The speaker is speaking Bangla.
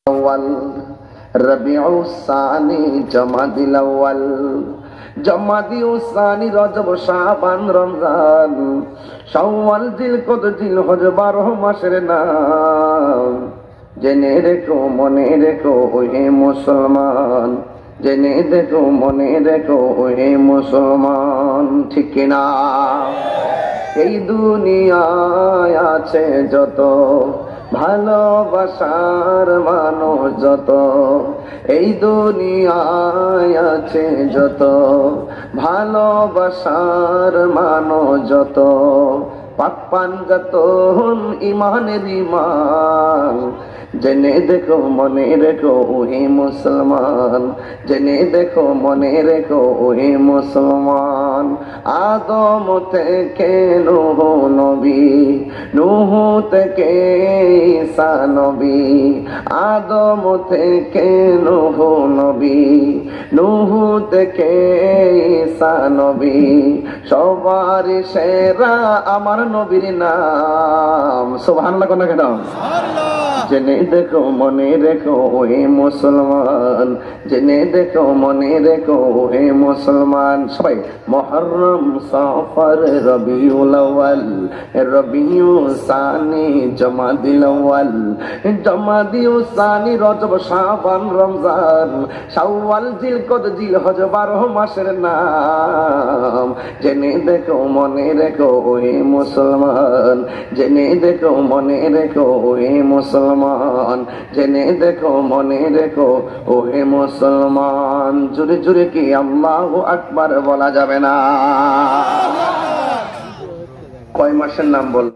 আউয়াল, রবিউস সানি, জমাদিল আউয়াল, জমাদিউস সানি, রজব, শাবান, রমজান, শাওয়াল, জিলকদ, জিলহজ, 12 মাসের নাম। জেনে রেখো, মনে রেখো হে মুসলমান, জেনে দেখো, মনে রেখো হে মুসলমান, ঠিক কিনা? এই দুনিয়ায় আছে যত ভালোবাসার মানুষ, যত এই দুনিয়ায় আছে যত ভালোবাসার মানুষ, যত পাক পাঞ্জাতন ইমানের ইমান। জেনে দেখো, মনে রেখো হে মুসলমান, জেনে দেখো, মনে রেখো হে মুসলমান। আদম থেকে নূহ নবী, নূহ থেকে ঈসা নবী, আদম থেকে নূহ নবী, নূহ থেকে ঈসা নবী, সবার সেরা আমার নবীর নাম। সুবহানাল্লাহ কোন কেন? জেনে দেখো, মনে রেখো হে মুসলমান, জেনে দেখো, মনে রেখো হে মুসলমান। সবাই মুহররম, সফর, রবিউল আউয়াল, রবিউস সানি, জমাদিল আউয়াল, জমাদিউস সানি, রজব, শাবান, রমজান, শাওয়াল, জিলকদ, জিলহজ, 12 মাসের নাম। জেনে দেখো, মনে রেখো হে মুসলমান, জেনে দেখো, মনে রেখো হে মুসলমান, জেনে দেখো, মনে রেখো হে মুসলমান। জোরে জোরে কি আল্লাহু আকবার বলা যাবে না? কয় মাসের নাম বল?